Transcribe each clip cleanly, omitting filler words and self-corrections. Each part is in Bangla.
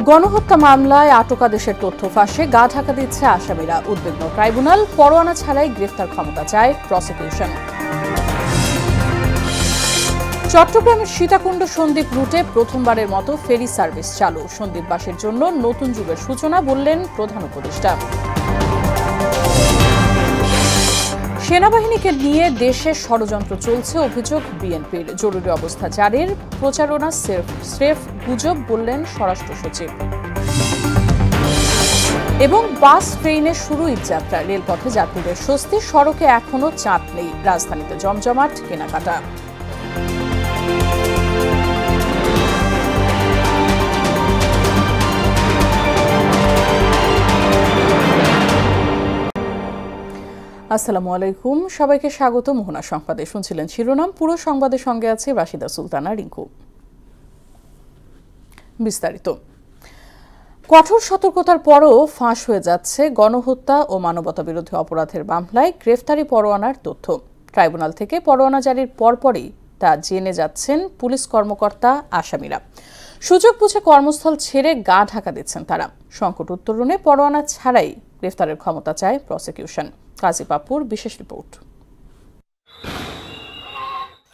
গণহত্যা মামলায় আটকাদেশের তথ্য ফাঁসে গা ঢাকা দিচ্ছে আসামিরা। উদ্বিগ্ন ট্রাইব্যুনাল, পরোয়ানা ছাড়াই গ্রেফতার ক্ষমতা চায় প্রসিকিউশন। চট্টগ্রামের সীতাকুণ্ড সন্দ্বীপ রুটে প্রথমবারের মতো ফেরি সার্ভিস চালু। সন্দ্বীপবাসীর জন্য নতুন যুগের সূচনা বললেন প্রধান উপদেষ্টা। সেনাবাহিনীকে নিয়ে দেশে ষড়যন্ত্র চলছে অভিযোগ বিএনপির। জরুরি অবস্থা জারির প্রচারণা স্রেফ গুজব বললেন স্বরাষ্ট্র সচিব। এবং বাস ট্রেনে শুরু ঈদযাত্রা, রেলপথে যাত্রীদের স্বস্তি, সড়কে এখনো চাপ নেই। রাজধানীতে জমজমাট কেনাকাটা। আসসালামু আলাইকুম, সবাইকে স্বাগত মোহনা সংবাদে। শুনছিলেন শিরোনাম, পুরো সংবাদের সঙ্গে আছে রাশিদা সুলতানা রিঙ্কু। বিস্তারিত। কঠোর সতর্কতার পরও ফাঁস হয়ে যাচ্ছে গণহত্যা ও মানবতাবিরোধী অপরাধের মামলায় গ্রেফতারি পরোয়ানার তথ্য। ট্রাইব্যুনাল থেকে পরোয়ানা জারির পরপরই তা জেনে যাচ্ছেন পুলিশ কর্মকর্তা, আসামিরা। সুযোগ বুঝে কর্মস্থল ছেড়ে গা ঢাকা দিচ্ছেন তারা। সংকট উত্তরণে পরোয়ানা ছাড়াই গ্রেফতারের ক্ষমতা চায় প্রসিকিউশন। কাজী পাপুর বিশেষ রিপোর্ট।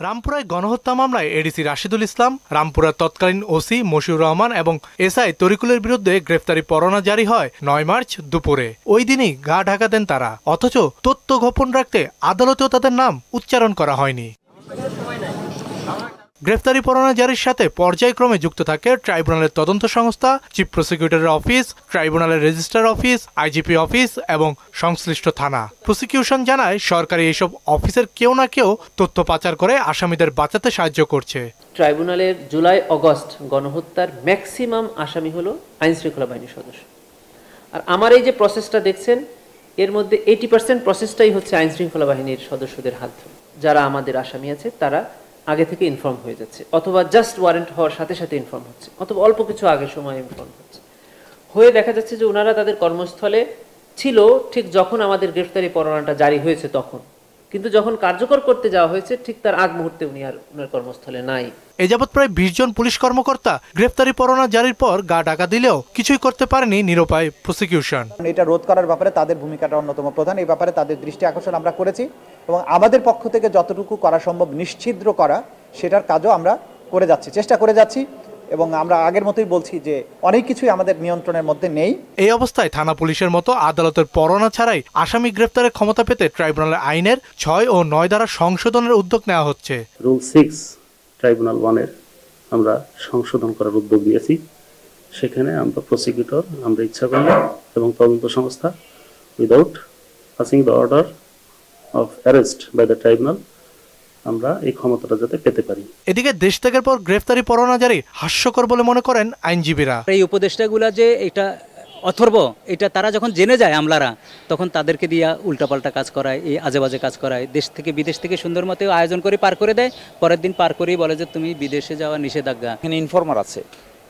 রামপুরায় গণহত্যা মামলায় এডিসি রাশিদুল ইসলাম, রামপুরার তৎকালীন ওসি মশিউর রহমান এবং এসআই তরিকুলের বিরুদ্ধে গ্রেফতারি পরোয়ানা জারি হয় 9 মার্চ দুপুরে। ওই দিনই গা ঢাকা দেন তারা। অথচ তথ্য গোপন রাখতে আদালতেও তাদের নাম উচ্চারণ করা হয়নি। গ্রেফতারি পরোয়ানা জারির সাথে পর্যায়ক্রমে যুক্ত থাকে ট্রাইব্যুনালের তদন্ত সংস্থা, চিফ প্রসিকিউটরের অফিস, ট্রাইব্যুনালের রেজিস্ট্রার অফিস, আইজিপি অফিস এবং সংশ্লিষ্ট থানা। প্রসিকিউশন জানায় সরকারি এইসব অফিসের কেউ না কেউ তথ্য পাচার করে আসামিদের বাঁচাতে সাহায্য করছে। ট্রাইব্যুনালের জুলাই-আগস্ট গণহত্যার ম্যাক্সিমাম আসামি হলো আইনশৃঙ্খলা বাহিনীর সদস্য। আর আমার এই যে প্রসেসটা দেখছেন, এর মধ্যে 80% প্রসেসটাই হচ্ছে আইনশৃঙ্খলা বাহিনীর সদস্যদের হাত ধরে। যারা আমাদের আসামি আছে তারা আগে থেকে ইনফর্ম হয়ে যাচ্ছে, অথবা জাস্ট ওয়ারেন্ট হওয়ার সাথে সাথে ইনফর্ম হচ্ছে, অথবা অল্প কিছু আগে সময় ইনফর্ম হচ্ছে। হয়ে দেখা যাচ্ছে যে ওনারা তাদের কর্মস্থলে ছিল ঠিক যখন আমাদের গ্রেফতারি পরোয়ানাটা জারি হয়েছে তখন, কিন্তু যখন কার্যকর করতে যাওয়া হয়েছে ঠিক তার আগ মুহূর্তে উনি আর ওনার কর্মস্থলে নাই। এ যাবৎ প্রায় 20 জন পুলিশ কর্মকর্তা গ্রেফতারি পরোয়ানা জারির পর গা ঢাকা দিলেও কিছুই করতে পারেনি নিরুপায় প্রসিকিউশন। এটা রোধ করার ব্যাপারে তাদের ভূমিকাটা অন্যতম প্রধান। এই ব্যাপারে তাদের দৃষ্টি আকর্ষণ আমরা করেছি এবং আমাদের পক্ষ থেকে যতটুকু করা সম্ভব নিশ্ছিদ্র করা সেটার কাজও আমরা করে যাচ্ছি, চেষ্টা করে যাচ্ছি। এবং আমরা আগের মতোই বলছি যে অনেক কিছুই আমাদের নিয়ন্ত্রণের মধ্যে নেই। এই অবস্থায় থানা পুলিশের মতো আদালতের পরোয়ানা ছাড়াই আসামি গ্রেফতারের ক্ষমতা পেতে ট্রাইব্যুনালের আইনের 6 ও 9 ধারা সংশোধনের উদ্যোগ নেওয়া হচ্ছে। রুল 6 ট্রাইব্যুনাল 1-এর আমরা সংশোধন করার উদ্যোগ নিয়েছি। সেখানে আমরা প্রসিকিউটর, আমরা ইচ্ছা করলে এবং তদন্ত সংস্থা without passing the order of arrest by the tribunal আমরা এই ক্ষমতাটা যাতে পেতে পারি। এদিকে দেশ ত্যাগের পর গ্রেফতারি পরোয়ানা জারি হাস্যকর বলে মনে করেন আইনজীবীরা। এই উপদেষ্টাগুলা যে এটা অথর্ব, এটা তারা যখন জেনে যায় আমলারা, তখন তাদেরকে দিয়া উল্টাপাল্টা কাজ করায়, এই আজেবাজে কাজ করায়। দেশ থেকে বিদেশ থেকে সুন্দর মতো আয়োজন করে পার করে দেয়, পরের দিন পার করেই বলে যে তুমি বিদেশে যাওয়া নিষেধাজ্ঞা। এখানে ইনফরমার আছে,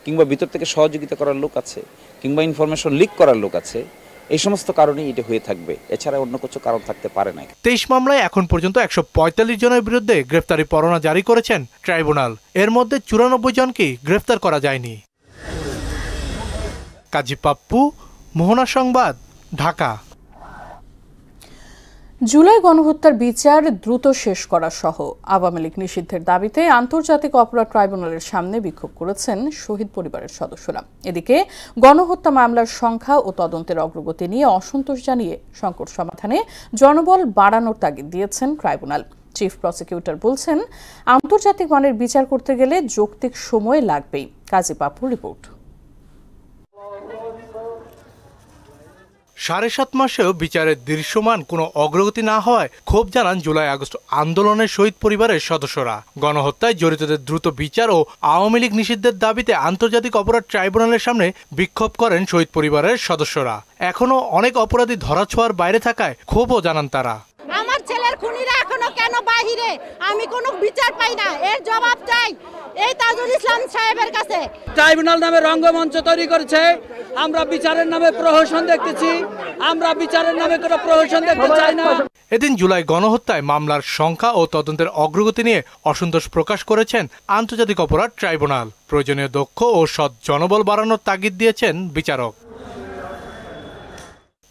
কিংবা ভিতর থেকে সহযোগিতা করার লোক আছে, কিংবা ইনফরমেশন লিক করার লোক আছে। এই সমস্ত কারণেই এটা হয়ে থাকবে, এছাড়া অন্য কিছু কারণ থাকতে পারে না। 23 মামলায় এখন পর্যন্ত 145 জনের বিরুদ্ধে গ্রেফতারি পরোয়ানা জারি করেছেন ট্রাইব্যুনাল। এর মধ্যে 94 জনকে গ্রেফতার করা যায়নি। কাজী পাপ্পু, মোহনা সংবাদ, ঢাকা। জুলাই গণহত্যার বিচার দ্রুত শেষ করা সহ আওয়ামী লীগ নিষিদ্ধের দাবিতে আন্তর্জাতিক অপরাধ ট্রাইব্যুনালের সামনে বিক্ষোভ করেছেন শহীদ পরিবারের সদস্যরা। এদিকে গণহত্যা মামলার সংখ্যা ও তদন্তের অগ্রগতি নিয়ে অসন্তোষ জানিয়ে সংকট সমাধানে জনবল বাড়ানোর তাগিদ দিয়েছেন ট্রাইব্যুনাল। চিফ প্রসিকিউটর বলছেন, আন্তর্জাতিক মানের বিচার করতে গেলে যৌক্তিক সময় লাগবেই। কাজী পাপুর রিপোর্ট। 7.5 মাসেও বিচারের দৃশ্যমান কোনো অগ্রগতি না হওয়ায় ক্ষোভ জানান জুলাই-আগস্ট আন্দোলনের শহীদ পরিবারের সদস্যরা। গণহত্যায় জড়িতদের দ্রুত বিচার ও আওয়ামী লীগ নিষিদ্ধের দাবিতে আন্তর্জাতিক অপরাধ ট্রাইব্যুনালের সামনে বিক্ষোভ করেন শহীদ পরিবারের সদস্যরা। এখনো অনেক অপরাধী ধরাছোঁয়ার বাইরে থাকায় ক্ষোভও জানান তারা। আমার ছেলের খুনিরা এখনো কেন বাহিরে? আমি কোনো বিচার পাই না, এর জবাব চাই। এই তাজুল ইসলাম সাহেবের কাছে। ট্রাইব্যুনাল নামে রঙ্গমঞ্চ তৈরি করেছে, আমরা বিচারের নামে প্রহসন দেখতেছি, আমরা বিচারের নামে কোনো প্রহসন দেখতে চাই না। এদিন জুলাই গণহত্যায় মামলার সংখ্যা ও তদন্তের অগ্রগতি নিয়ে অসন্তোষ প্রকাশ করেছেন আন্তর্জাতিক অপরাধ ট্রাইব্যুনাল। প্রয়োজনীয় দক্ষ ও সৎ জনবল বাড়ানোর তাগিদ দিয়েছেন বিচারক।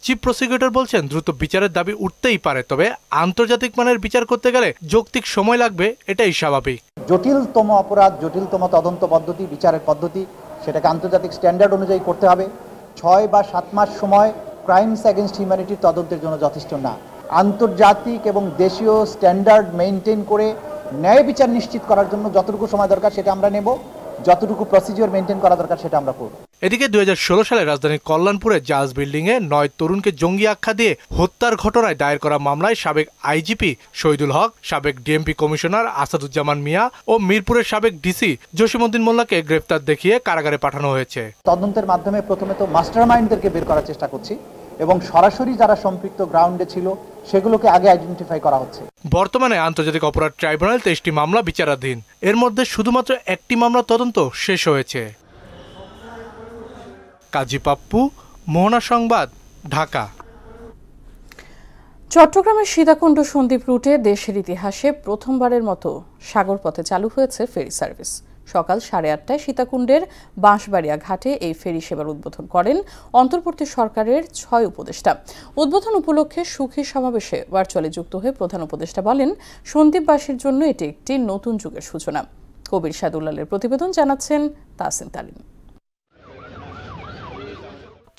চিফ প্রসিকিউটর বলছেন, দ্রুত বিচারের দাবি উঠতেই পারে, তবে আন্তর্জাতিক মানের বিচার করতে গেলে যৌক্তিক সময় লাগবে, এটাই স্বাভাবিক। জটিলতম অপরাধ, জটিলতম তদন্ত পদ্ধতি, বিচারের পদ্ধতি, সেটাকে আন্তর্জাতিক স্ট্যান্ডার্ড অনুযায়ী করতে হবে। 6 বা 7 মাস সময় ক্রাইমস এগেনস্ট হিউম্যানিটির তদন্তের জন্য যথেষ্ট না। আন্তর্জাতিক এবং দেশীয় স্ট্যান্ডার্ড মেনটেন করে ন্যায় বিচার নিশ্চিত করার জন্য যতটুকু সময় দরকার সেটা আমরা নেব, যতটুকু প্রসিডিওর মেনটেন করা দরকার সেটা আমরা করব। এদিকে 2016 সালে রাজধানীর কল্যাণপুরে জাজ বিল্ডিংয়ে 9 তরুণকে জঙ্গি আখ্যা দিয়ে হত্যার ঘটনায় দায়ের করা মামলায় সাবেক আইজিপি শহীদুল হক, সাবেক ডিএমপি কমিশনার আসাদুজ্জামান মিয়া ও মিরপুরের সাবেক ডিসি জসিমউদ্দিন মোল্লাকে গ্রেফতার দেখিয়ে কারাগারে পাঠানো হয়েছে। তদন্তের মাধ্যমে প্রথমে তো মাস্টারমাইন্ডদেরকে বের করার চেষ্টা করছি এবং সরাসরি যারা সম্পৃক্ত গ্রাউন্ডে ছিল সেগুলোকে আগে আইডেন্টিফাই করা হচ্ছে। বর্তমানে আন্তর্জাতিক অপরাধ ট্রাইব্যুনাল 23টি মামলা বিচারাধীন, এর মধ্যে শুধুমাত্র 1টি মামলা তদন্ত শেষ হয়েছে। কাজী পাপ্পু, মোহনা সংবাদ, ঢাকা। চট্টগ্রামের সীতাকুণ্ড সন্দ্বীপ রুটে দেশের ইতিহাসে প্রথমবারের মতো সাগরপথে চালু হয়েছে ফেরি সার্ভিস। সকাল 8:30টায় সীতাকুণ্ডের বাঁশবাড়িয়া ঘাটে এই ফেরি সেবার উদ্বোধন করেন অন্তর্বর্তী সরকারের 6 উপদেষ্টা। উদ্বোধন উপলক্ষে সুখী সমাবেশে ভার্চুয়ালি যুক্ত হয়ে প্রধান উপদেষ্টা বলেন, সন্দ্বীপবাসীর জন্য এটি একটি নতুন যুগের সূচনা। কবির সাদুল্লালের প্রতিবেদন, জানাচ্ছেন তাসিন তালিম।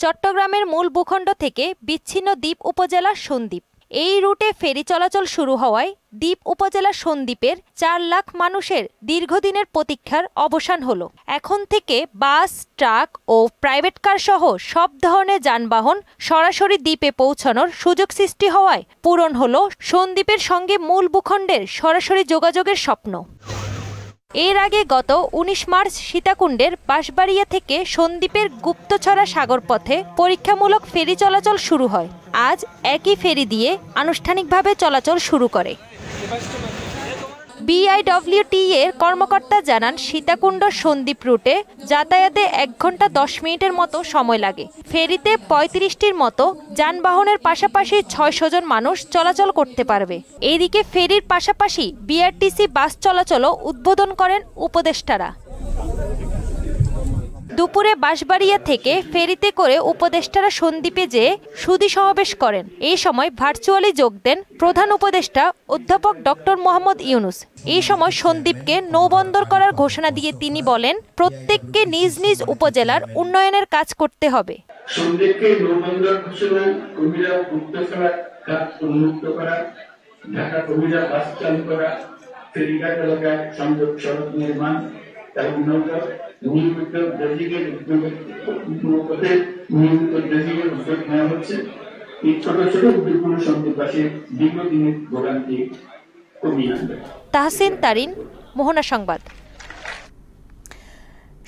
চট্টগ্রামের মূল ভূখণ্ড থেকে বিচ্ছিন্ন দ্বীপ উপজেলা সন্দ্বীপ। এই রুটে ফেরি চলাচল শুরু হওয়ায় দ্বীপ উপজেলা সন্দ্বীপের 4 লাখ মানুষের দীর্ঘদিনের প্রতীক্ষার অবসান হলো। এখন থেকে বাস, ট্রাক ও প্রাইভেট কার সহ সব ধরনের যানবাহন সরাসরি দ্বীপে পৌঁছানোর সুযোগ সৃষ্টি হওয়ায় পূরণ হলো সন্দ্বীপের সঙ্গে মূল ভূখণ্ডের সরাসরি যোগাযোগের স্বপ্ন। এর আগে গত 19 মার্চ সীতাকুণ্ডের বাঁশবাড়িয়া থেকে সন্দ্বীপের গুপ্তছড়া সাগরপথে পরীক্ষামূলক ফেরি চলাচল শুরু হয়। আজ একই ফেরি দিয়ে আনুষ্ঠানিকভাবে চলাচল শুরু করে। বিআইডব্লিউটি এর কর্মকর্তা জানান, সীতাকুণ্ড সন্দ্বীপ রুটে যাতায়াতে 1 ঘন্টা 10 মিনিটের মতো সময় লাগে। ফেরিতে 35টির মতো যানবাহনের পাশাপাশি 600 জন মানুষ চলাচল করতে পারবে। এদিকে ফেরির পাশাপাশি বিআরটিসি বাস চলাচলও উদ্বোধন করেন উপদেষ্টারা। দুপুরে বাঁশবাড়িয়া থেকে ফেরিতে করে উপদেষ্টারা সন্দ্বীপে যেয়ে সুধী সমাবেশ করেন। এই সময় ভার্চুয়ালি যোগ দেন প্রধান উপদেষ্টা অধ্যাপক ডক্টর মোহাম্মদ ইউনুস। এই সময় সন্দ্বীপকে নৌবন্দর করার ঘোষণা দিয়ে তিনি বলেন, প্রত্যেককে নিজ নিজ উপজেলার উন্নয়নের কাজ করতে হবে। সন্দ্বীপকে নৌবন্দর ঘোষণা, কবিরা গুপ্তছড়া ঘাট উন্মুক্ত করা, ঢাকা কবিরা বাস চালু করা, ফেরিঘাট এলাকায় সংযোগ সড়ক নির্মাণ এবং নৌকা নিয়মিত ড্রেজিংয়ের উদ্যোগ নেওয়া হচ্ছে। এই ছোট ছোট উদ্যোগগুলো সন্দ্বীপবাসীর দীর্ঘদিনের ভোগান্তি কমিয়ে আনবে। তাহসিন তারিন, মোহনা সংবাদ।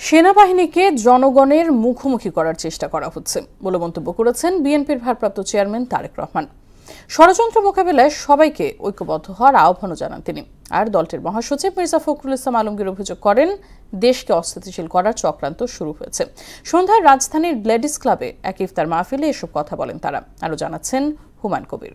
সেনাবাহিনীকে জনগণের মুখোমুখি করার চেষ্টা করা হচ্ছে বলে মন্তব্য করেছেন বিএনপির ভারপ্রাপ্ত চেয়ারম্যান তারেক রহমান। ষড়যন্ত্র মোকাবেলায় সবাইকে ঐক্যবদ্ধ হওয়ার আহ্বানও জানান তিনি। আর দলটির মহাসচিব মির্জা ফখরুল ইসলাম আলমগীর অভিযোগ করেন, দেশকে অস্থিতিশীল করার চক্রান্ত শুরু হয়েছে। সন্ধ্যায় রাজধানীর লেডিস ক্লাবে এক ইফতার মাহফিলে এসব কথা বলেন তারা। আরও জানাচ্ছেন হুমায়ুন কবির।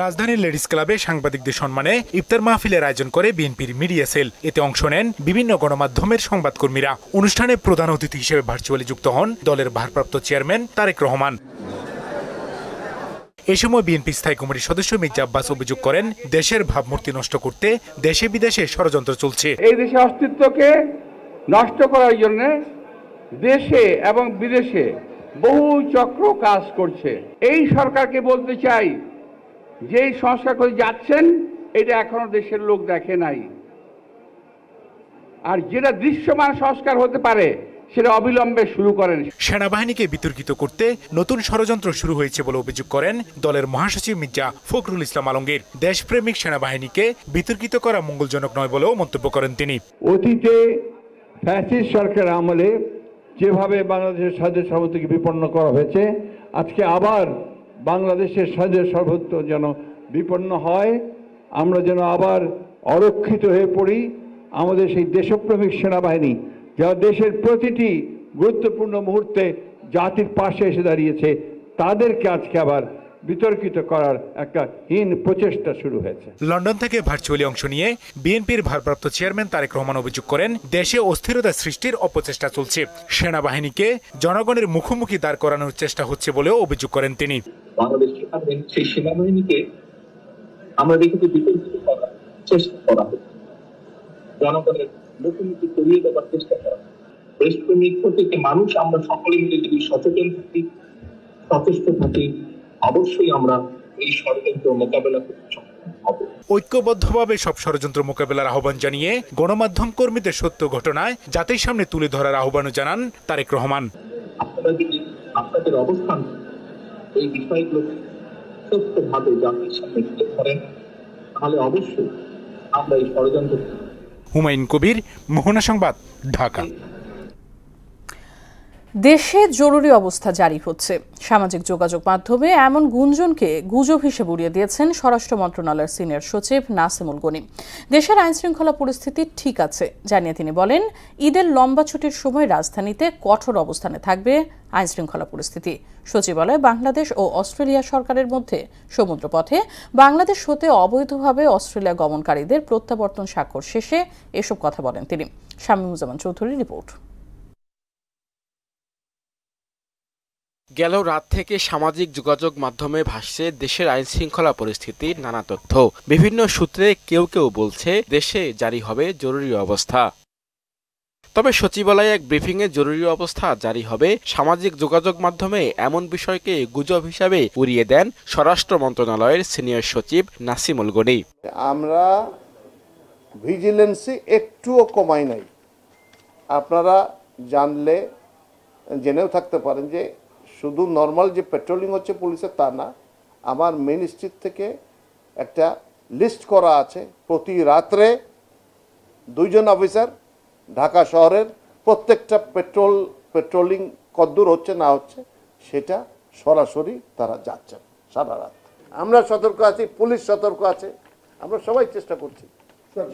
রাজধানীর লেডিস ক্লাবে সাংবাদিকদের সম্মানে ইফতার মাহফিলের আয়োজন করে বিএনপির মিডিয়া সেল। এতে অংশ নেন বিভিন্ন গণমাধ্যমের সংবাদকর্মীরা। অনুষ্ঠানে প্রধান অতিথি হিসেবে ভার্চুয়ালি যুক্ত হন দলের ভারপ্রাপ্ত চেয়ারম্যান তারেক রহমান। এ সময় বিএনপি স্থায়ী কমিটির সদস্য মির্জা আব্বাস অভিযোগ করেন, দেশের ভাবমূর্তি নষ্ট করতে দেশে বিদেশে ষড়যন্ত্র চলছে। এই দেশের অস্তিত্বকে নষ্ট করার জন্য দেশে এবং বিদেশে বহু চক্র কাজ করছে। এই সরকারকে বলতে চাই, যেই সংস্কার করে যাচ্ছেন এটা এখনো দেশের লোক দেখে নাই। আর যেটা দৃশ্যমান সংস্কার হতে পারে সেটা অবিলম্বে শুরু করেন। সেনাবাহিনীকে বিতর্কিত করতে নতুন ষড়যন্ত্র শুরু হয়েছে বলে অভিযোগ করেন দলের মহাসচিব মির্জা ফখরুল ইসলাম আলমগীর। দেশপ্রেমিক সেনাবাহিনীকে বিতর্কিত করা মঙ্গলজনক নয় বলেও মন্তব্য করেন তিনি। অতীতে ফ্যাসিস্ট সরকার আমলে যেভাবে বাংলাদেশের স্বাধীন সার্বভৌমত্বকে বিপন্ন করা হয়েছে, আজকে আবার বাংলাদেশের স্বাধীন সার্বভৌমত্ব যেন বিপন্ন হয়, আমরা যেন আবার অরক্ষিত হয়ে পড়ি, আমাদের সেই দেশপ্রেমিক সেনাবাহিনী যারা দেশের প্রতিটি গুরুত্বপূর্ণ মুহূর্তে জাতির পাশে এসে দাঁড়িয়েছে, তাদেরকে আজকে আবার বিতর্কিত করার একটা হীন প্রচেষ্টা শুরু হয়েছে। লন্ডন থেকে ভার্চুয়ালি অংশ নিয়ে বিএনপির ভারপ্রাপ্ত চেয়ারম্যান তারেক রহমান অভিযোগ করেন, দেশে অস্থিরতা সৃষ্টির অপচেষ্টা চলছে, সেনাবাহিনীকে জনগণের মুখোমুখি দাঁড় করানোর চেষ্টা হচ্ছে বলেও অভিযোগ করেন তিনি। বাংলাদেশ সেই সেনাবাহিনীকে আমরা দেখেছি বিতর্কিত করার চেষ্টা করা হচ্ছে, জনগণের মুখোমুখি করিয়ে দেওয়ার চেষ্টা করা। দেশপ্রেমিক প্রত্যেকটি মানুষ আমরা সকলে মিলে যদি সচেতন থাকি, সচেষ্ট থাকি, অবশ্যই আমরা এই ষড়যন্ত্র মোকাবেলা করতে সক্ষম হব। ঐক্যবদ্ধভাবে সব ষড়যন্ত্র মোকাবেলার আহ্বান জানিয়ে গণমাধ্যম কর্মীদের সত্য ঘটনায় জাতির সামনে তুলে ধরার আহ্বানও জানান তারেক রহমান। আপনারা যদি আপনাদের অবস্থান এই বিষয়গুলো সত্যভাবে জাতির সামনে তুলে ধরেন, তাহলে অবশ্যই আমরা এই ষড়যন্ত্র। হুমায়ুন কবির, মোহনা সংবাদ, ঢাকা। দেশে জরুরি অবস্থা জারি হচ্ছে, সামাজিক যোগাযোগ মাধ্যমে এমন গুঞ্জনকে গুজব হিসেবে উড়িয়ে দিয়েছেন স্বরাষ্ট্র মন্ত্রণালয়ের সিনিয়র সচিব নাসিমুল গনি। দেশের আইনশৃঙ্খলা পরিস্থিতি ঠিক আছে জানিয়ে তিনি বলেন, ঈদের লম্বা ছুটির সময় রাজধানীতে কঠোর অবস্থানে থাকবে আইনশৃঙ্খলা পরিস্থিতি। সচিবালয় বাংলাদেশ ও অস্ট্রেলিয়া সরকারের মধ্যে সমুদ্রপথে বাংলাদেশ হতে অবৈধভাবে অস্ট্রেলিয়া গমনকারীদের প্রত্যাবর্তন স্বাক্ষর শেষে এসব কথা বলেন তিনি। শামীমুজ্জামান চৌধুরীর রিপোর্ট। গেল রাত থেকে সামাজিক যোগাযোগ মাধ্যমে ভাসছে দেশের আইনশৃঙ্খলা পরিস্থিতির নানা তথ্য। বিভিন্ন সূত্রে কেউ কেউ বলছে দেশে জারি হবে জরুরি অবস্থা। তবে সচিবালয়ে এক ব্রিফিংয়ে জরুরি অবস্থা জারি হবে সামাজিক যোগাযোগ মাধ্যমে এমন বিষয়কে গুজব হিসাবে উড়িয়ে দেন স্বরাষ্ট্র মন্ত্রণালয়ের সিনিয়র সচিব নাসিমুল গনি। আমরা ভিজিলেন্সি একটুও কমাই নাই। আপনারা জানলে জেনেও থাকতে পারেন যে শুধু নর্মাল যে পেট্রোলিং হচ্ছে পুলিশের তা না, আমার মেইন স্ট্রিট থেকে একটা লিস্ট করা আছে, প্রতি রাত্রে 2 জন অফিসার ঢাকা শহরের প্রত্যেকটা পেট্রোলিং কদ্দূর হচ্ছে না হচ্ছে সেটা সরাসরি তারা যাচ্ছেন সারা রাত। আমরা সতর্ক আছি, পুলিশ সতর্ক আছে, আমরা সবাই চেষ্টা করছি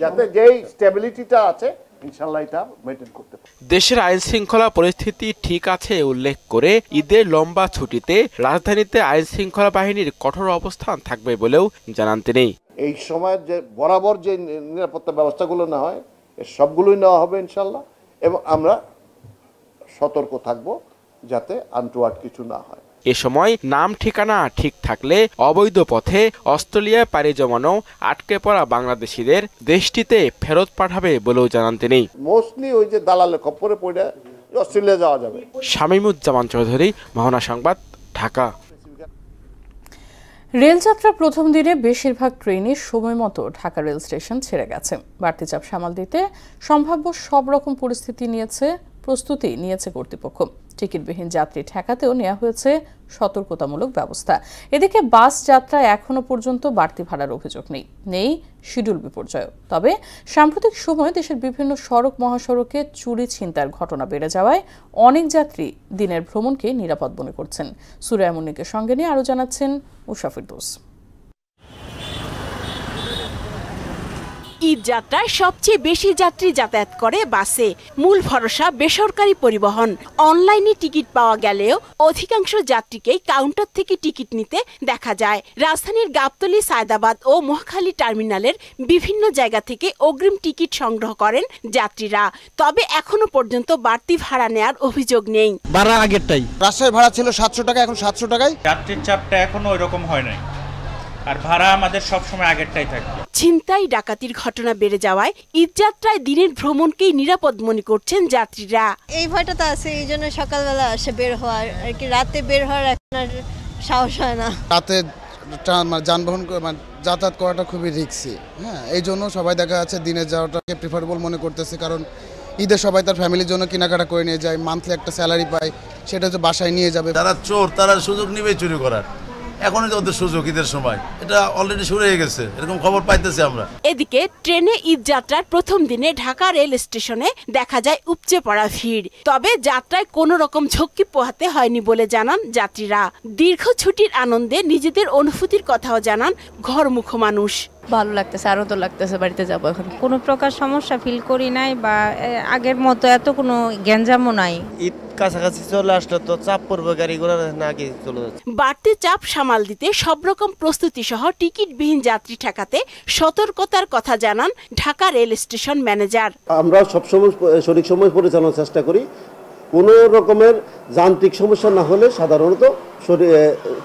যাতে যেই স্টেবিলিটিটা আছে ইনশাআল্লাহ এটা মেইনটেইন করতে পারে। দেশের আইন শৃঙ্খলা পরিস্থিতি ঠিক আছে উল্লেখ করে ঈদের লম্বা ছুটিতে রাজধানীতে আইন শৃঙ্খলা বাহিনীর কঠোর অবস্থান থাকবে বলেও জানান তিনি। এই সময় যে বরাবর যে নিরাপত্তা ব্যবস্থাগুলো না হয় সবগুলোই নেওয়া হবে ইনশাআল্লাহ, এবং আমরা সতর্ক থাকব যাতে আনটুয়ার্ড কিছু না হয়। এ সময় নাম ঠিকানা ঠিক থাকলে অবৈধ পথে অস্ট্রেলিয়ায় পাড়ি জমানো আটকে পড়া বাংলাদেশিদের দেশটিতে ফেরত পাঠাবে বলেও জানান তিনি। মোস্টলি ওই যে দালালের খপ্পরে পড়ে অস্ট্রেলিয়া যাওয়া যাবে। শামীমুজ্জামান চৌধুরী, মোহনা সংবাদ, ঢাকা। রেলযাত্রার প্রথম দিনে বেশিরভাগ ট্রেনই সময় মতো ঢাকা রেল স্টেশন ছেড়ে গেছে। বাড়তি চাপ সামাল দিতে সম্ভাব্য সব রকম প্রস্তুতি নিয়েছে কর্তৃপক্ষ। টিকিটবিহীন যাত্রী ঠেকাতেও নেওয়া হয়েছে সতর্কতামূলক ব্যবস্থা। এদিকে বাস যাত্রায় এখনো পর্যন্ত বাড়তি ভাড়ার অভিযোগ নেই শিডিউল বিপর্যয়। তবে সাম্প্রতিক সময়ে দেশের বিভিন্ন সড়ক মহাসড়কে চুরি ছিনতাইয়ের ঘটনা বেড়ে যাওয়ায় অনেক যাত্রী দিনের ভ্রমণকে নিরাপদ মনে করছেন। সুরায়া মুন্নিকে সঙ্গে নিয়ে আরও জানাচ্ছেন উষা ফিরদৌস। ঈদ যাত্রায় সবচেয়ে বেশি যাত্রী যাতায়াত করে বাসে। মূল ভরসা বেসরকারি পরিবহন। অনলাইনে টিকিট পাওয়া গেলেও অধিকাংশ যাত্রীকেই কাউন্টার থেকে টিকিট নিতে দেখা যায়। রাজধানীর গাবতলী, সায়দাবাদ ও মহাখালী টার্মিনালের বিভিন্ন জায়গা থেকে অগ্রিম টিকিট সংগ্রহ করেন যাত্রীরা। তবে এখনো পর্যন্ত বাড়তি ভাড়া নেয়ার অভিযোগ নেই। ভাড়া আগেরটাই, রাজশাহীর ভাড়া ছিল 700 টাকা, এখন 700 টাকায়। যাত্রীর চাপটা এখনো ওইরকম হয় নাই, আর ভাড়া আমাদের সবসময় আগেরটাই থাকে। ছিনতাই ডাকাতির ঘটনা বেড়ে যাওয়ায় ঈদযাত্রায় দিনের ভ্রমণকেই নিরাপদ মনে করছেন যাত্রীরা। এই ভয়টা তো আছে, এই জন্য সকালবেলা আসে বের হওয়ার, আর কি রাতে বের হওয়ার এখন আর সাহস হয় না। রাতে যানবাহন যাতায়াত করাটা খুবই রিস্কি। হ্যাঁ, এই জন্য সবাই দেখা যাচ্ছে দিনে যাওয়াটাকে প্রিফারেবল মনে করতেছে, কারণ ঈদে সবাই তার ফ্যামিলির জন্য কেনাকাটা করে নিয়ে যায়, মান্থলি একটা স্যালারি পায়, সেটা তো বাসায় নিয়ে যাবে। তারা চোর, তারা সুযোগ নিবে চুরি করার। এখনই তো ওদের সুযোগ, ঈদের সময় এটা অলরেডি শুরু হয়ে গেছে, এরকম খবর পাইতেছি আমরা। এদিকে ট্রেনে ঈদ যাত্রার প্রথম দিনে ঢাকা রেল স্টেশনে দেখা যায় উপচে পড়া ভিড়। তবে যাত্রায় কোনো রকম ঝক্কি পোহাতে হয়নি বলে জানান যাত্রীরা। দীর্ঘ ছুটির আনন্দে নিজেদের অনুভূতির কথাও জানান ঘরমুখ মানুষ। ভালো লাগতেছে, আরো তো লাগতেছে বাড়িতে যাবো এখন। কোনো প্রকার সমস্যা ফিল করি নাই বা আগের মতো এত কোনো গ্যাঞ্জামও নাই। ঈদ কাছাকাছি চলে আসলে তো চাপ পড়বে, গাড়ি ঘোড়া না কি চলে যাচ্ছে। বাড়তি চাপ সামাল দিতে সব রকম প্রস্তুতি সহ টিকিটবিহীন যাত্রী ঠেকাতে সতর্কতার কথা জানান ঢাকা রেল স্টেশন ম্যানেজার। আমরা সবসময় সঠিক সময় পরিচালনার চেষ্টা করি। কোনো রকমের যান্ত্রিক সমস্যা না হলে সাধারণত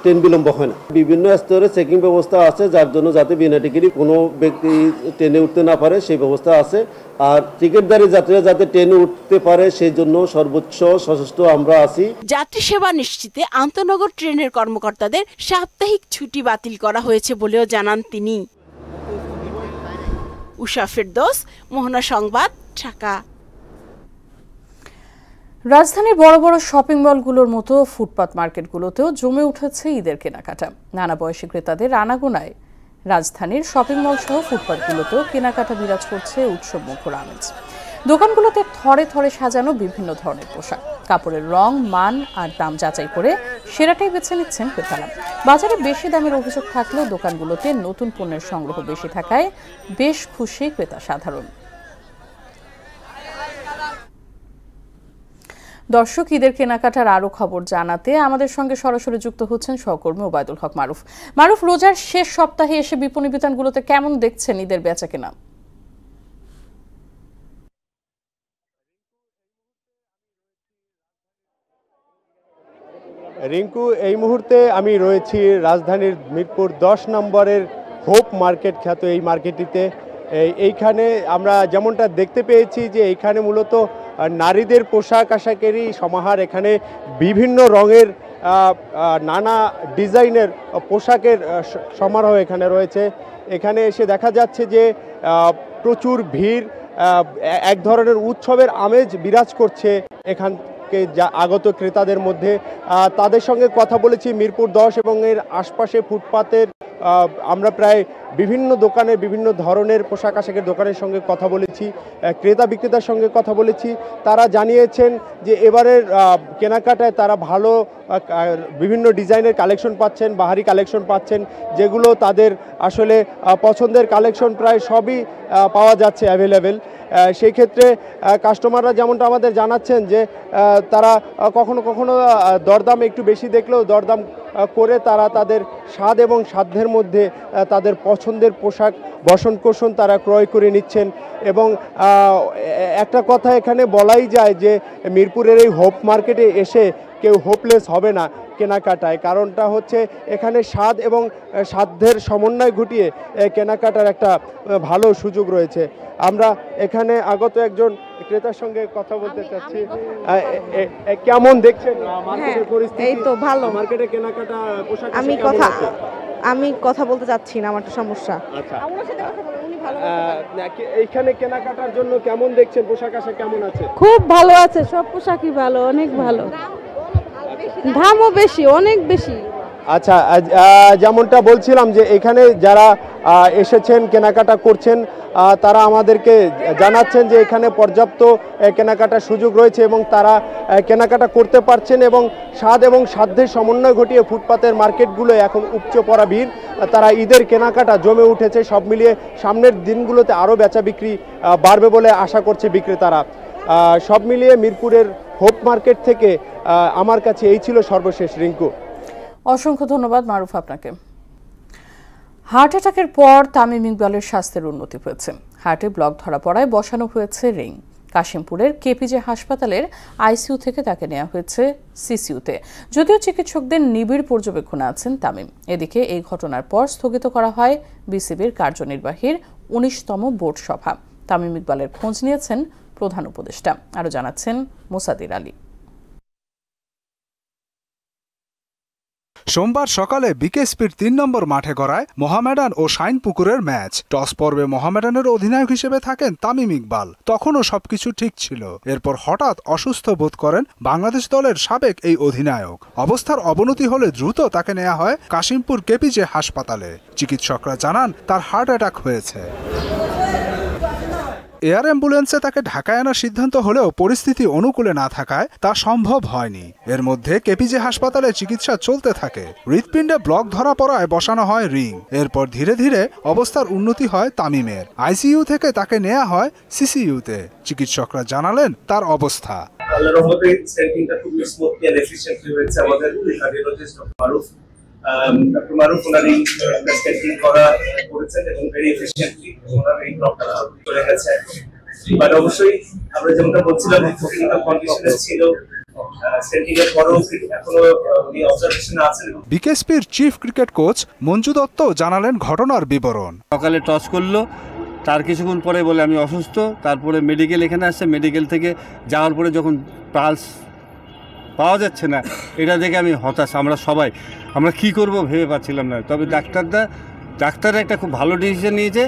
ট্রেন বিলম্ব হয় না। বিভিন্ন স্তরে চেকিং ব্যবস্থা আছে, যার জন্য যাতে বিনা টিকিটে কোনো ব্যক্তি ট্রেনে উঠতে না পারে সেই ব্যবস্থা আছে। আর টিকিটধারী যাত্রীরা যাতে ট্রেনে উঠতে পারে সেই জন্য সর্বোচ্চ সচেষ্ট আমরা আছি। যাত্রী সেবা নিশ্চিতে আন্তনগর ট্রেনের কর্মকর্তাদের সাপ্তাহিক ছুটি বাতিল করা হয়েছে বলেও জানান তিনি। উষা ফেরদৌস, মোহনা সংবাদ, ঢাকা। রাজধানীর বড় বড় শপিং মলগুলোর মতো ফুটপাত মার্কেটগুলোতেও জমে উঠেছে ঈদের কেনাকাটা। নানা বয়সী ক্রেতাদের আনাগোনায় রাজধানীর শপিং মল সহ ফুটপাতগুলোতেও কেনাকাটা বিরাজ করছে উৎসব মুখর আমেজ। দোকানগুলোতে থরে থরে সাজানো বিভিন্ন ধরনের পোশাক, কাপড়ের রং, মান আর দাম যাচাই করে সেরাটাই বেছে নিচ্ছেন ক্রেতারা। বাজারে বেশি দামের অভিযোগ থাকলেও দোকানগুলোতে নতুন পণ্যের সংগ্রহ বেশি থাকায় বেশ খুশি ক্রেতা সাধারণ। দর্শক, ঈদের কেনাকাটার আরো খবর জানাতে আমাদের সঙ্গে সরাসরি যুক্ত হচ্ছেন সহকর্মী ওবায়দুল হক মারুফ। মারুফ, রোজার শেষ সপ্তাহে এসে বিপণী বিতানগুলোতে কেমন দেখছেন ঈদের বেচাকেনা? রিঙ্কু, এই মুহূর্তে আমি রয়েছি রাজধানীর মিরপুর 10 নম্বরের হোপ মার্কেট খ্যাত এই মার্কেটটিতে। এইখানে আমরা যেমনটা দেখতে পেয়েছি যে এইখানে মূলত নারীদের পোশাক আশাকেরই সমাহার। এখানে বিভিন্ন রঙের নানা ডিজাইনের পোশাকের সমারোহ এখানে রয়েছে। এখানে এসে দেখা যাচ্ছে যে প্রচুর ভিড়, এক ধরনের উৎসবের আমেজ বিরাজ করছে এখানকে যা আগত ক্রেতাদের মধ্যে। তাদের সঙ্গে কথা বলেছি মিরপুর 10 এবং এর আশপাশে ফুটপাতের আমরা প্রায় বিভিন্ন দোকানে বিভিন্ন ধরনের পোশাক আশাকের দোকানের সঙ্গে কথা বলেছি, ক্রেতা বিক্রেতার সঙ্গে কথা বলেছি। তারা জানিয়েছেন যে এবারের কেনাকাটায় তারা ভালো বিভিন্ন ডিজাইনের কালেকশন পাচ্ছেন, বাহারি কালেকশন পাচ্ছেন, যেগুলো তাদের আসলে পছন্দের কালেকশন প্রায় সবই পাওয়া যাচ্ছে অ্যাভেলেবেল। সেই ক্ষেত্রে কাস্টমাররা যেমনটা আমাদের জানাচ্ছেন যে তারা কখনো কখনো দরদাম একটু বেশি দেখলেও দরদাম করে তারা তাদের স্বাদ এবং সাধ্যের মধ্যে তাদের পছন্দের পোশাক বসন কোষণ তারা ক্রয় করে নিচ্ছেন। এবং একটা কথা এখানে বলাই যায় যে মিরপুরের এই হোপ মার্কেটে এসে কেউ হোপলেস হবে না কেনাকাটায়। কারণটা হচ্ছে এখানে স্বাদ এবং সাধ্যের সমন্বয় ঘটিয়ে কেনাকাটার একটা ভালো সুযোগ রয়েছে। আমরা এখানে আগত একজন ক্রেতার সঙ্গে কথা বলতে চাচ্ছি। কেমন দেখছেন মার্কেটের পরিস্থিতি? এই তো ভালো, মার্কেটে কেনাকাটা পোশাক আমি কথা বলতে চাচ্ছি না, আমার একটা সমস্যা। আচ্ছা, এইখানে কেনাকাটার জন্য কেমন দেখছেন? পোশাক আশাক কেমন আছে? খুব ভালো আছে, সব পোশাকই ভালো, অনেক ভালো, দামও বেশি, অনেক বেশি। আচ্ছা, যেমনটা বলছিলাম যে এখানে যারা এসেছেন কেনাকাটা করছেন তারা আমাদেরকে জানাচ্ছেন যে এখানে পর্যাপ্ত কেনাকাটার সুযোগ রয়েছে এবং তারা কেনাকাটা করতে পারছেন এবং স্বাদ এবং সাধ্যের সমন্বয় ঘটিয়ে ফুটপাতের মার্কেটগুলো এখন উপচে পড়া ভিড়। তারা ঈদের কেনাকাটা জমে উঠেছে। সব মিলিয়ে সামনের দিনগুলোতে আরও বেচা বিক্রি বাড়বে বলে আশা করছে বিক্রেতারা। সব মিলিয়ে মিরপুরের হোপ মার্কেট থেকে আমার কাছে এই ছিল সর্বশেষ। রিঙ্কু, অসংখ্য ধন্যবাদ মারুফ আপনাকে। হার্ট অ্যাটাকের পর তামিম ইকবালের স্বাস্থ্যের উন্নতি হয়েছে। হার্টে ব্লক ধরা পড়ায় বসানো হয়েছে রিং। কাশিমপুরের কেপিজে হাসপাতালের আইসিইউ থেকে তাকে নেওয়া হয়েছে সিসিইউতে। যদিও চিকিৎসকদের নিবিড় পর্যবেক্ষণে আছেন তামিম। এদিকে এই ঘটনার পর স্থগিত করা হয় বিসিবির কার্যনির্বাহীর 19তম বোর্ড সভা। তামিম ইকবালের খোঁজ নিয়েছেন প্রধান উপদেষ্টা। আরও জানাচ্ছেন মোসাদ্দির আলী। সোমবার সকালে বিকেএসপির 3 নম্বর মাঠে গড়ায় মোহামেডান ও শাইনপুকুরের ম্যাচ। টস পর্বে মোহামেডানের অধিনায়ক হিসেবে থাকেন তামিম ইকবাল। তখনও সবকিছু ঠিক ছিল। এরপর হঠাৎ অসুস্থ বোধ করেন বাংলাদেশ দলের সাবেক এই অধিনায়ক। অবস্থার অবনতি হলে দ্রুত তাকে নেওয়া হয় কাশিমপুর কেপিজে হাসপাতালে। চিকিৎসকরা জানান তার হার্ট অ্যাটাক হয়েছে। এয়ার অ্যাম্বুলেন্সে তাকে ঢাকায় আনার সিদ্ধান্ত হলেও পরিস্থিতি অনুকূলে না থাকায় তা সম্ভব হয়নি। এর মধ্যে কেপিজে হাসপাতালে চিকিৎসা চলতে থাকে। হৃৎপিণ্ডে ব্লক ধরা পড়ায় বসানো হয় রিং। এরপর ধীরে ধীরে অবস্থার উন্নতি হয় তামিমের। আইসিইউ থেকে তাকে নেওয়া হয় সিসিইউতে। চিকিৎসকরা জানালেন তার অবস্থা। আল্লাহর রহমতে স্টেন্টিংটা খুব স্মুথলি এন্ড এফিশিয়েন্টলি হয়েছে। আমাদের কার্ডিওলজিস্ট ডক্টর মারুফ ওনারই স্টেন্টিং করেছেন এবং ভেরি এফিশিয়েন্টলি ওনার এই ব্লকটা চলে গেছে। বাট অবশ্যই আমরা যেমনটা বলছিলাম ক্লিনিক্যাল কন্ডিশনে ছিল, স্টেন্টিং এর পরেও এখনো উনি অবজারভেশনে আছেন। বিকেএসপির chief cricket coach Manju Dutta জানালেন ঘটনার বিবরণ। সকালে টস করলো, তার কিছুক্ষণ পরে বলে আমি অসুস্থ। তারপরে মেডিকেল এখানে আসছে, মেডিকেল থেকে যাওয়ার পরে যখন পালস পাওয়া যাচ্ছে না, এটা দেখে আমি হতাশ। আমরা কি করব ভেবে পাচ্ছিলাম না। তবে ডাক্তার একটা খুব ভালো ডিসিশন নিয়েছে,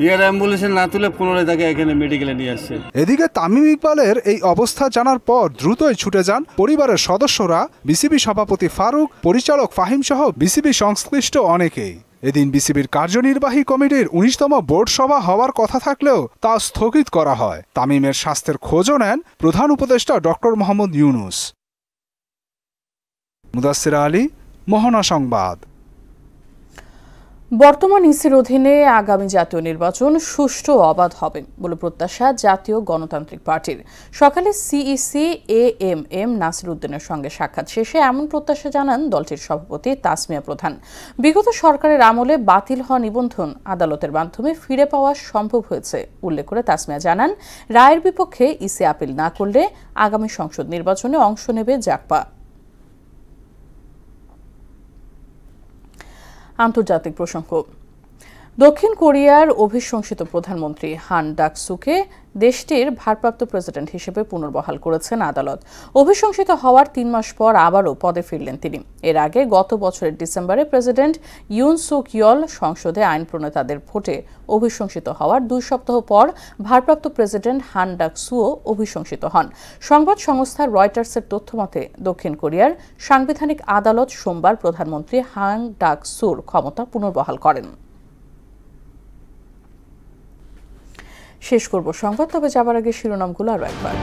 এয়ার অ্যাম্বুলেন্সে না তুলে পুনরায় তাকে এখানে মেডিকেলে নিয়ে আসছে। এদিকে তামিম ইকবালের এই অবস্থা জানার পর দ্রুতই ছুটে যান পরিবারের সদস্যরা, বিসিবি সভাপতি ফারুক, পরিচালক ফাহিম সহ বিসিবি সংশ্লিষ্ট অনেকেই। এদিন বিসিবির কার্যনির্বাহী কমিটির 19তম বোর্ড সভা হওয়ার কথা থাকলেও তা স্থগিত করা হয়। তামিমের স্বাস্থ্যের খোঁজও নেন প্রধান উপদেষ্টা ডক্টর মোহাম্মদ ইউনুস। মুদাসসির আলী, মোহনা সংবাদ। বর্তমান ইসির অধীনে আগামী জাতীয় নির্বাচন সুষ্ঠু ও অবাধ হবে বলে প্রত্যাশা জাতীয় গণতান্ত্রিক পার্টির। সকালে সিইসি এএমএম নাসির উদ্দিনের সঙ্গে সাক্ষাৎ শেষে এমন প্রত্যাশা জানান দলটির সভাপতি তাসমিয়া প্রধান। বিগত সরকারের আমলে বাতিল হওয়া নিবন্ধন আদালতের মাধ্যমে ফিরে পাওয়া সম্ভব হয়েছে উল্লেখ করে তাসমিয়া জানান, রায়ের বিপক্ষে ইসি আপিল না করলে আগামী সংসদ নির্বাচনে অংশ নেবে জাকপা। আন্তর্জাতিক প্রসঙ্গ। দক্ষিণ কোরিয়ার অভিশংসিত প্রধানমন্ত্রী হান ডাক-সুকে দেশটির ভারপ্রাপ্ত প্রেসিডেন্ট হিসেবে পুনর্বহাল করেছেন আদালত। অভিশংসিত হওয়ার 3 মাস পর আবারও পদে ফিরলেন তিনি। এর আগে গত বছরের ডিসেম্বরে প্রেসিডেন্ট ইউন সুক ইয়ল সংসদে আইন প্রণেতাদের ভোটে অভিশংসিত হওয়ার 2 সপ্তাহ পর ভারপ্রাপ্ত প্রেসিডেন্ট হান ডাক-সুও অভিশংসিত হন। সংবাদ সংস্থা রয়টার্সের তথ্যমতে দক্ষিণ কোরিয়ার সাংবিধানিক আদালত সোমবার প্রধানমন্ত্রী হান ডাক-সুর ক্ষমতা পুনর্বহাল করেন। শেষ করব সংবাদ, তবে যাবার আগে শিরোনামগুলো আরো একবার।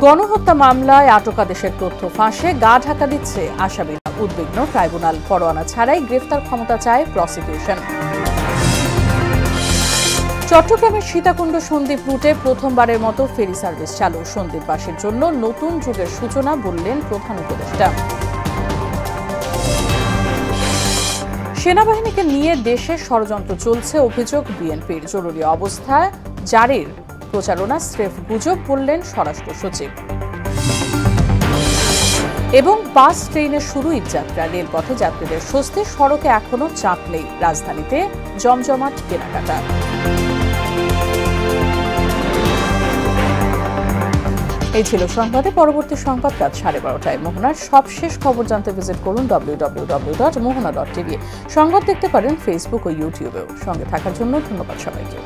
গণহত্যা মামলায় আটকাদেশের তথ্য ফাঁসে গা ঢাকা দিচ্ছে আসামিরা। উদ্বিগ্ন ট্রাইব্যুনাল, পরোয়ানা ছাড়াই গ্রেফতার ক্ষমতা চায় প্রসিকিউশন। চট্টগ্রামের সীতাকুণ্ড সন্দ্বীপ রুটে প্রথমবারের মতো ফেরি সার্ভিস চালু। সন্দ্বীপবাসীর জন্য নতুন যুগের সূচনা বললেন প্রধান উপদেষ্টা। সেনাবাহিনীকে নিয়ে দেশে ষড়যন্ত্র চলছে অভিযোগ বিএনপির। জরুরি অবস্থা জারির প্রচারণা স্রেফ গুজব বললেন স্বরাষ্ট্র সচিব। এবং বাস ট্রেনের শুরু ঈদযাত্রা, রেলপথে যাত্রীদের স্বস্তি, সড়কে এখনো চাপ নেই। রাজধানীতে জমজমাট কেনাকাটা। এই ছিল সংবাদে। পরবর্তী সংবাদ রাত 12:30টায়। মোহনার সবশেষ খবর জানতে ভিজিট করুন www.mohana.tv। সংবাদ দেখতে পারেন ফেসবুক ও ইউটিউবেও। সঙ্গে থাকার জন্য ধন্যবাদ সবাইকে।